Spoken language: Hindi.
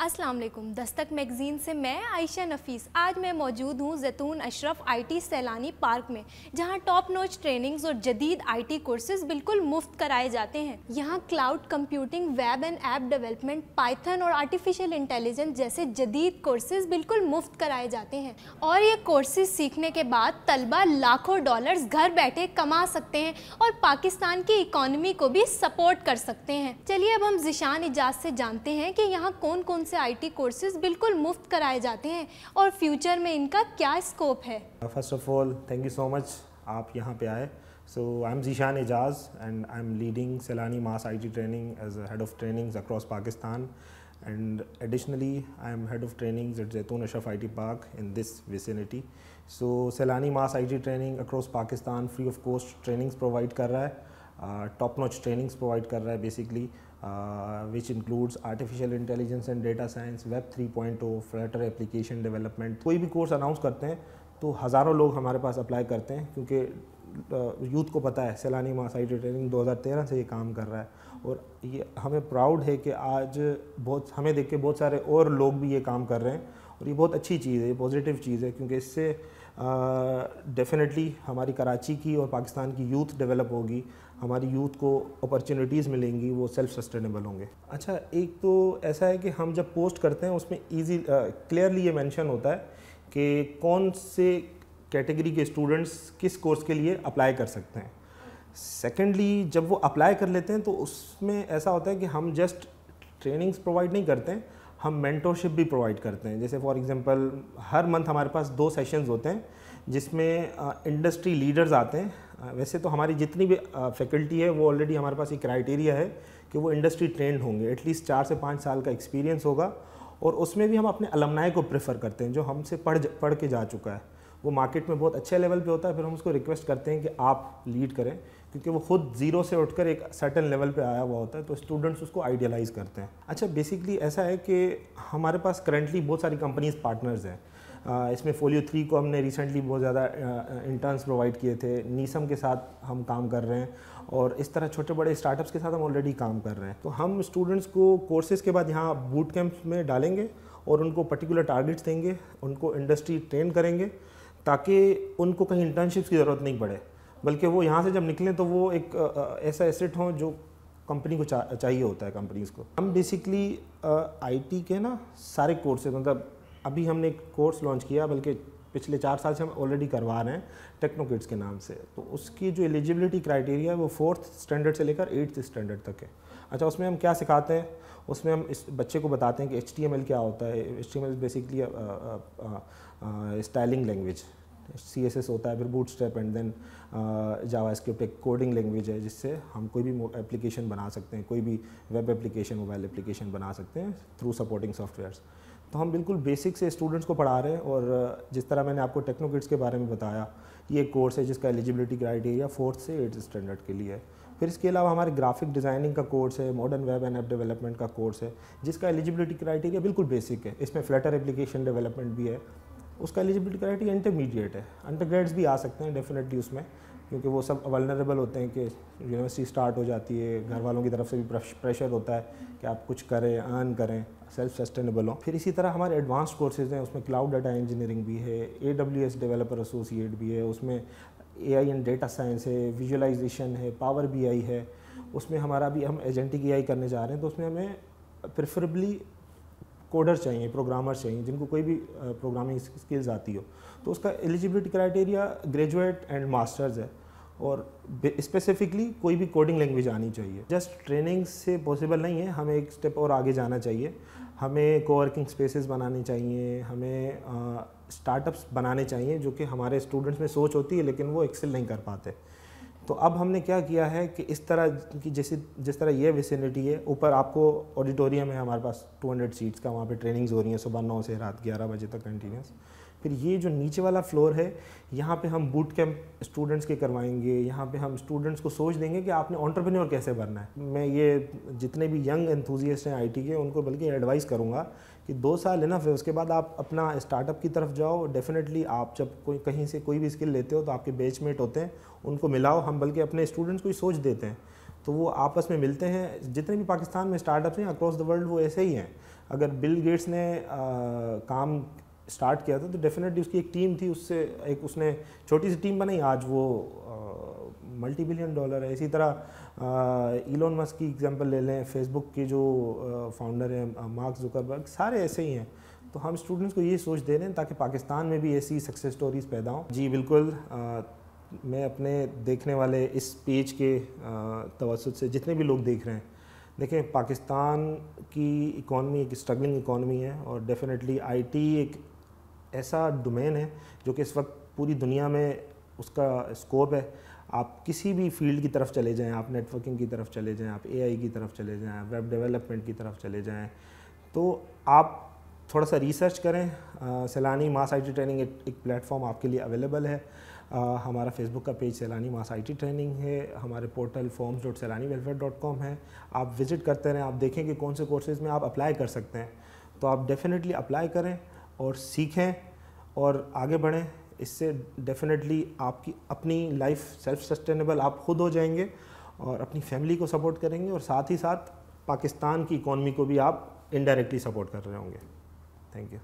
अस्सलाम वालेकुम। दस्तक मैगज़ीन से मैं आयशा नफ़ीस। आज मैं मौजूद हूँ ज़ैतून अशरफ आईटी सैलानी पार्क में, जहाँ टॉप नॉच ट्रेनिंग्स और जदीद आईटी कोर्सेज बिल्कुल मुफ्त कराए जाते हैं। यहाँ cloud computing, web and app development, Python और आर्टिफिशियल इंटेलिजेंस जैसे जदीद कोर्सेज बिल्कुल मुफ्त कराए जाते हैं और ये कोर्सेज सीखने के बाद तलबा लाखों डॉलर्स घर बैठे कमा सकते हैं और पाकिस्तान की इकॉनमी को भी सपोर्ट कर सकते हैं। चलिए अब हम ज़ीशान इजाज़ से जानते हैं कि यहाँ कौन कौन से आईटी कोर्सेज बिल्कुल मुफ्त कराए जाते हैं और फ्यूचर में इनका क्या स्कोप है। First of all thank you so much आप यहाँ पे आए। So I am Zeeshan Ijaz and I am leading Saylani mass IT training as head of trainings across Pakistan and additionally I am head of trainings at Zetun Ashraf IT Park in this vicinity. So Sailani Mass IT Training across Pakistan free of cost trainings provide कर रहा है, top notch trainings provide कर रहा है basically, which includes artificial intelligence and data science, web 3.0, Flutter application development। कोई भी कोर्स अनाउंस करते हैं तो हज़ारों लोग हमारे पास अप्लाई करते हैं क्योंकि यूथ को पता है सैलानी मास आईटी ट्रेनिंग 2013 से ये काम कर रहा है और ये हमें प्राउड है कि आज बहुत हमें देख के बहुत सारे और लोग भी ये काम कर रहे हैं और ये बहुत अच्छी चीज़ है, ये पॉजिटिव चीज़ है क्योंकि इससे डेफिनेटली हमारी कराची की और पाकिस्तान की यूथ डेवलप होगी, हमारी यूथ को अपॉर्चुनिटीज़ मिलेंगी, वो सेल्फ सस्टेनेबल होंगे। अच्छा, एक तो ऐसा है कि हम जब पोस्ट करते हैं उसमें ईजी क्लियरली ये मेंशन होता है कि कौन से कैटेगरी के स्टूडेंट्स किस कोर्स के लिए अप्लाई कर सकते हैं। सेकेंडली जब वो अप्लाई कर लेते हैं तो उसमें ऐसा होता है कि हम जस्ट ट्रेनिंग्स प्रोवाइड नहीं करते हैं, हम मेंटरशिप भी प्रोवाइड करते हैं। जैसे फॉर एग्जांपल हर मंथ हमारे पास 2 सेशंस होते हैं जिसमें इंडस्ट्री लीडर्स आते हैं। वैसे तो हमारी जितनी भी फैकल्टी है वो ऑलरेडी हमारे पास एक क्राइटेरिया है कि वो इंडस्ट्री ट्रेंड होंगे, एटलीस्ट 4 से 5 साल का एक्सपीरियंस होगा और उसमें भी हम अपने अलमनाई को प्रेफर करते हैं जो हमसे पढ़ के जा चुका है, वो मार्केट में बहुत अच्छे लेवल पे होता है। फिर हम उसको रिक्वेस्ट करते हैं कि आप लीड करें क्योंकि वो खुद ज़ीरो से उठकर एक सर्टेन लेवल पे आया हुआ होता है, तो स्टूडेंट्स उसको आइडियलाइज़ करते हैं। अच्छा, बेसिकली ऐसा है कि हमारे पास करंटली बहुत सारी कंपनीज पार्टनर्स हैं। इसमें फोलियो 3 को हमने रिसेंटली बहुत ज़्यादा इंटर्न्स प्रोवाइड किए थे, नीसम के साथ हम काम कर रहे हैं और इस तरह छोटे बड़े स्टार्टअप्स के साथ हम ऑलरेडी काम कर रहे हैं। तो हम स्टूडेंट्स को कोर्सेज़ के बाद यहाँ बूट कैंप में डालेंगे और उनको पर्टिकुलर टारगेट्स देंगे, उनको इंडस्ट्री ट्रेन करेंगे ताकि उनको कहीं इंटर्नशिप्स की ज़रूरत नहीं पड़े, बल्कि वो यहाँ से जब निकलें तो वो एक ऐसा एसेट हो जो कंपनी को चाहिए होता है कंपनीज़ को। हम बेसिकली आईटी के ना सारे कोर्सेज, मतलब अभी हमने एक कोर्स लॉन्च किया बल्कि पिछले 4 साल से हम ऑलरेडी करवा रहे हैं टेक्नोकिड्स के नाम से। तो उसकी जो एलिजिबिलिटी क्राइटेरिया है वो 4th स्टैंडर्ड से लेकर 8th स्टैंडर्ड तक है। अच्छा, उसमें हम क्या सिखाते हैं, उसमें हम इस बच्चे को बताते हैं कि HTML क्या होता है। HTML basically styling language, CSS होता है, फिर बूटस्ट्रैप एंड देन जावास्क्रिप्ट एक कोडिंग लैंग्वेज है जिससे हम कोई भी एप्लीकेशन बना सकते हैं, कोई भी वेब एप्लीकेशन, मोबाइल एप्लीकेशन बना सकते हैं थ्रू सपोर्टिंग सॉफ्टवेयर्स। तो हम बिल्कुल बेसिक से स्टूडेंट्स को पढ़ा रहे हैं और जिस तरह मैंने आपको टेक्नोकिड्स के बारे में बताया, ये कोर्स है जिसका एलिजिबिलिटी क्राइटेरिया 4th से 8th स्टैंडर्ड के लिए है। फिर इसके अलावा हमारे ग्राफिक डिज़ाइनिंग का कोर्स है, modern web and app development का कोर्स है जिसका एलिजिबिलिटी क्राइटेरिया बिल्कुल बेसिक है। इसमें फ्लटर एप्लीकेशन डेवलपमेंट भी है, उसका एलिजिबिलिटी क्राइटेरिया इंटरमीडिएट है। अंडरग्रेड्स भी आ सकते हैं डेफिनेटली उसमें, क्योंकि वो सब वल्नरेबल होते हैं कि यूनिवर्सिटी स्टार्ट हो जाती है, घर वालों की तरफ से भी प्रेशर होता है कि आप कुछ करें, अर्न करें, सेल्फ सस्टेनेबल हो। फिर इसी तरह हमारे एडवांस्ड कोर्सेज हैं, उसमें क्लाउड डाटा इंजीनियरिंग भी है, AWS डेवलपर एसोसिएट भी है, उसमें AI एंड डेटा साइंस है, विजुअलाइजेशन है, पावर BI है। उसमें हमारा भी हम एजेंटिक AI करने जा रहे हैं, तो उसमें हमें प्रेफरेबली कोडर चाहिए, प्रोग्रामर चाहिए जिनको कोई भी प्रोग्रामिंग स्किल्स आती हो। तो उसका eligibility criteria graduate and masters है और स्पेसिफिकली कोई भी कोडिंग लैंग्वेज आनी चाहिए। जस्ट ट्रेनिंग से पॉसिबल नहीं है, हमें एक स्टेप और आगे जाना चाहिए। हमें कोवर्किंग स्पेसेस बनाने चाहिए, हमें स्टार्टअप्स बनाने चाहिए जो कि हमारे स्टूडेंट्स में सोच होती है लेकिन वो एक्सेल नहीं कर पाते। तो अब हमने क्या किया है कि इस तरह की जिस तरह ये विसिनिटी है, ऊपर आपको ऑडिटोरियम है हमारे पास 200 सीट्स का, वहाँ पे ट्रेनिंग्स हो रही हैं सुबह 9 से रात 11 बजे तक कंटिन्यूस। फिर ये जो नीचे वाला फ्लोर है, यहाँ पे हम बूट कैंप स्टूडेंट्स के करवाएंगे। यहाँ पे हम स्टूडेंट्स को सोच देंगे कि आपने एंटरप्रेन्योर कैसे बनना है। मैं ये जितने भी यंग एंथुजियास्ट हैं आईटी के, उनको बल्कि एडवाइस करूँगा कि 2 साल इनफ है, उसके बाद आप अपना स्टार्टअप की तरफ जाओ। डेफिनेटली आप जब कहीं से कोई भी स्किल लेते हो तो आपके बैचमेट होते हैं, उनको मिलाओ। हम बल्कि अपने स्टूडेंट्स को ही सोच देते हैं तो वो आपस में मिलते हैं। जितने भी पाकिस्तान में स्टार्टअप्स हैं अक्रॉस द वर्ल्ड वो ऐसे ही हैं। अगर बिल गेट्स ने काम स्टार्ट किया था तो डेफिनेटली उसकी एक टीम थी, उसने छोटी सी टीम बनाई, आज वो $multi-billion है। इसी तरह इलोन मस्क की एग्जांपल ले लें, फेसबुक के जो फाउंडर हैं मार्क जुकरबर्ग, सारे ऐसे ही हैं। तो हम स्टूडेंट्स को ये सोच दे रहे हैं ताकि पाकिस्तान में भी ऐसी सक्सेस स्टोरीज़ पैदा हों। जी बिल्कुल, मैं अपने देखने वाले इस पेज के तवज्जुद से जितने भी लोग देख रहे हैं, देखें पाकिस्तान की इकॉनमी एक स्ट्रगलिंग इकॉनमी है और डेफिनेटली आईटी एक ऐसा डोमेन है जो कि इस वक्त पूरी दुनिया में उसका स्कोप है। आप किसी भी फील्ड की तरफ चले जाएं, आप नेटवर्किंग की तरफ चले जाएं, आप एआई की तरफ चले जाएं, आप वेब डेवलपमेंट की तरफ चले जाएं, तो आप थोड़ा सा रिसर्च करें। सैलानी मास आईटी ट्रेनिंग एक प्लेटफॉर्म आपके लिए अवेलेबल है। हमारा फेसबुक का पेज सैलानी मास आईटी ट्रेनिंग है, हमारे पोर्टल forms.sailaniwelfare.com है। आप विज़िट करते रहें, आप देखें कि कौन से कोर्सेज़ में आप अप्लाई कर सकते हैं। तो आप डेफिनेटली अप्लाई करें और सीखें और आगे बढ़ें। इससे डेफिनेटली आपकी अपनी लाइफ सेल्फ सस्टेनेबल आप खुद हो जाएंगे और अपनी फैमिली को सपोर्ट करेंगे और साथ ही साथ पाकिस्तान की इकॉनमी को भी आप इनडायरेक्टली सपोर्ट कर रहे होंगे। Thank you.